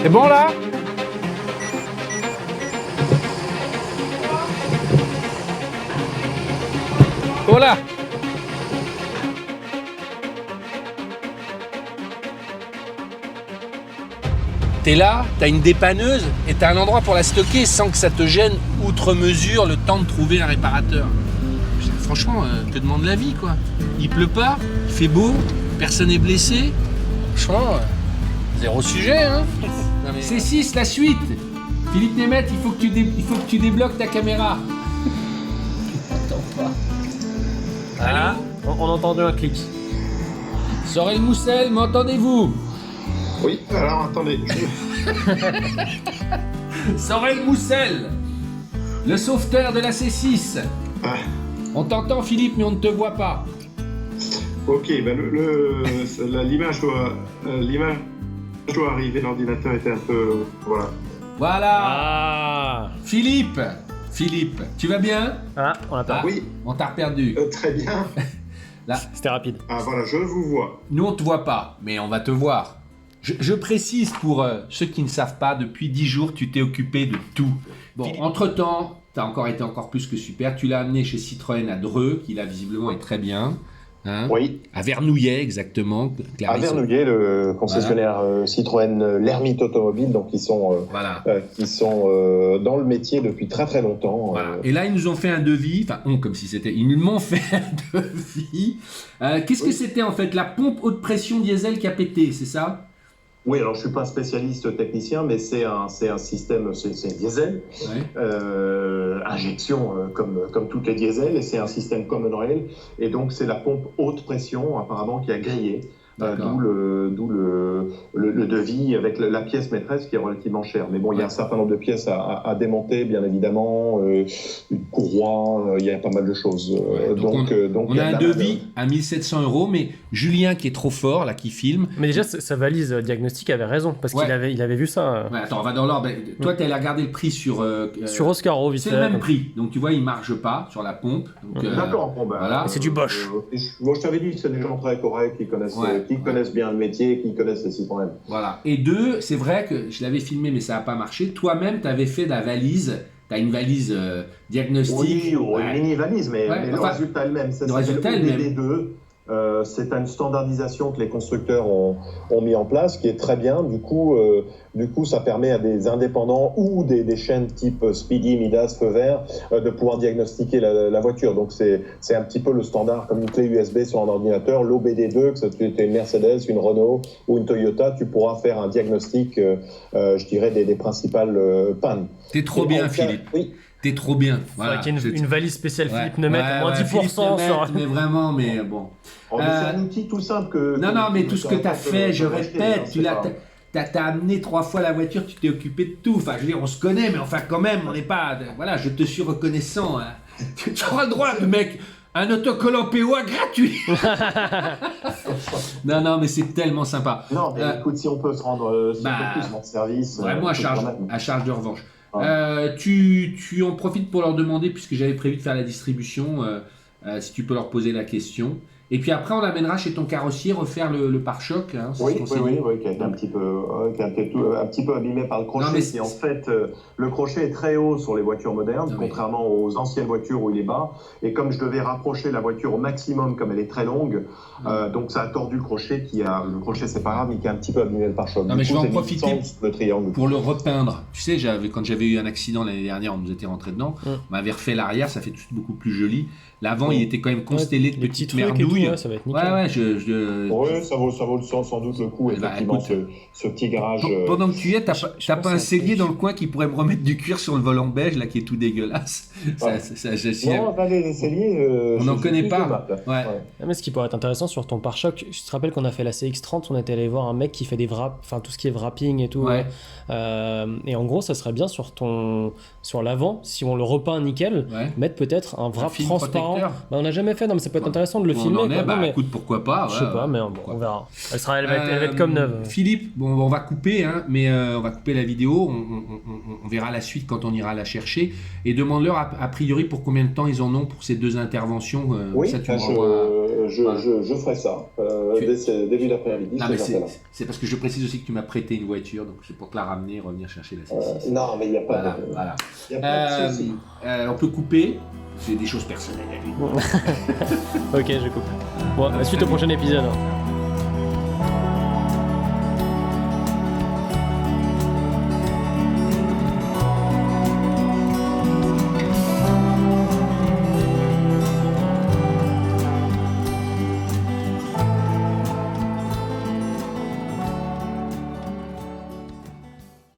C'est bon là? Oh là! T'es là, t'as une dépanneuse et t'as un endroit pour la stocker sans que ça te gêne outre mesure le temps de trouver un réparateur. Franchement, te demande la vie quoi. Il pleut pas, il fait beau, personne n'est blessé. Franchement, zéro sujet hein. Mais... C6, la suite. Philippe Nemeth, il faut que tu débloques ta caméra. Attends pas. Ah, on a entendu un clic. Sorel Moussel, m'entendez-vous? Oui, alors attendez. Sorel Moussel, le sauveteur de la C6. Ah. On t'entend Philippe, mais on ne te voit pas. Ok, ben l'image doit arriver, l'ordinateur était un peu... Voilà. Voilà. Ah, Philippe, tu vas bien? ah on l'a perdu. Oui. On t'a perdu. Très bien. Là, C'était rapide. Ah voilà, je vous vois. nous on te voit pas, mais on va te voir. Je précise pour ceux qui ne savent pas, depuis 10 jours, tu t'es occupé de tout. Bon, entre-temps, tu as encore été encore plus que super. Tu l'as amené chez Citroën à Dreux, qui là visiblement est très bien. Hein, Oui, à Vernouillet, exactement. à Clarisse. Vernouillet, le concessionnaire Citroën L'Hermite Automobile, donc qui sont dans le métier depuis très très longtemps. Voilà. Et là, ils nous ont fait un devis, enfin, comme si c'était, ils m'ont fait un devis. Qu'est-ce que c'était en fait? La pompe haute pression diesel qui a pété, c'est ça? Oui, alors je suis pas un spécialiste technicien, mais c'est un système, c'est diesel, Ouais. injection comme toutes les diesels, et c'est un système common rail, et donc c'est la pompe haute pression apparemment qui a grillé. D'accord. D'où le devis avec la pièce maîtresse qui est relativement chère. Mais bon, il y a un certain nombre de pièces à démonter, bien évidemment, une courroie, il y a pas mal de choses. Ouais, donc on a un devis à 1700 €, mais Julien qui est trop fort, là, qui filme. Mais déjà, sa valise diagnostic avait raison, parce Ouais. qu'il avait vu ça. Ouais, attends, on va dans l'ordre. Toi, tu allé regarder le prix sur Sur Oscaro, vite c'est fait. le même prix. Donc, tu vois, il marche pas sur la pompe. Donc, D'accord, bon ben. voilà. Et c'est du Bosch. Moi, je t'avais dit, c'est des gens très corrects qui connaissent, Ouais. qui connaissent bien le métier, qui connaissent les Citroën. Voilà. Et deux, c'est vrai que je l'avais filmé, mais ça n'a pas marché. Toi-même, tu avais fait la valise. Tu as une valise diagnostic. Oui, ou une mini-valise, mais le enfin, résultat est le même. Ça le s'appelle résultat est le même. OBD2. C'est une standardisation que les constructeurs ont mis en place, qui est très bien. Du coup, ça permet à des indépendants ou des chaînes type Speedy, Midas, Feu Vert de pouvoir diagnostiquer la voiture. Donc, c'est un petit peu le standard, comme une clé USB sur un ordinateur. L'OBD2, que tu aies une Mercedes, une Renault ou une Toyota, tu pourras faire un diagnostic, je dirais, des principales pannes. T'es trop bien, Philippe. Oui. T'es trop bien. Voilà. Qu'il y ait une valise spéciale Ouais. Philippe Nemeth, Ouais, moins ouais, 10% Philippe sur... Nemeth, mais vraiment, mais bon. Oh, mais c'est un outil tout simple que... Non, mais tout ce que tu as fait, je répète, tu l'as... t'as amené 3 fois la voiture, tu t'es occupé de tout. Enfin, je veux dire, on se connaît, mais enfin, quand même, on n'est pas. Voilà, je te suis reconnaissant. Hein. Tu auras le droit, mec, un autocollant POA gratuit. non, mais c'est tellement sympa. Non, mais écoute, si on peut se rendre, plus rendre service... Vraiment à charge de revanche. Tu en profites pour leur demander, puisque j'avais prévu de faire la distribution, si tu peux leur poser la question. Et puis après, on l'amènera chez ton carrossier refaire le pare-choc. Hein, oui, qui a été un petit peu abîmé par le crochet. Non, en fait, le crochet est très haut sur les voitures modernes, contrairement aux anciennes voitures où il est bas. Et comme je devais rapprocher la voiture au maximum, comme elle est très longue, donc ça a tordu le crochet. Le crochet, c'est pas grave, mais qui a un petit peu abîmé le pare-choc. Non, mais je vais en profiter le triangle pour le repeindre. Tu sais, quand j'avais eu un accident l'année dernière, on nous était rentré dedans. On m'avait refait l'arrière, ça fait tout beaucoup plus joli. L'avant, il était quand même constellé de petites merdouilles. Ça va être nickel. Oui, ça vaut sans doute le coup, effectivement, ce petit garage. Pendant que tu y es, t'as pas un cellier dans le coin qui pourrait me remettre du cuir sur le volant beige, là, qui est tout dégueulasse. Non, les celliers... on n'en connaît pas. Mais ce qui pourrait être intéressant sur ton pare-choc, je te rappelle qu'on a fait la CX-30, on était allé voir un mec qui fait des tout ce qui est wrapping et tout. Ouais. Et en gros, ça serait bien sur l'avant, si on le repeint nickel, mettre peut-être un wrap transparent. On n'a jamais fait, non, mais ça peut être intéressant de le filmer. Écoute, pourquoi pas. Je sais pas, mais on verra. Elle va être comme neuve. Philippe, on va couper, hein, mais on va couper la vidéo. On verra la suite quand on ira la chercher. Et demande-leur a priori pour combien de temps ils en ont pour ces 2 interventions. Oui, ça, je ferai ça début d'après-midi. Non, mais c'est parce que je précise aussi que tu m'as prêté une voiture, donc c'est pour te la ramener et revenir chercher la C6. Non, mais il n'y a pas de... Voilà. Y a pas de souci. On peut couper, c'est des choses personnelles à lui. Ok, je coupe. Bon, suite au prochain épisode.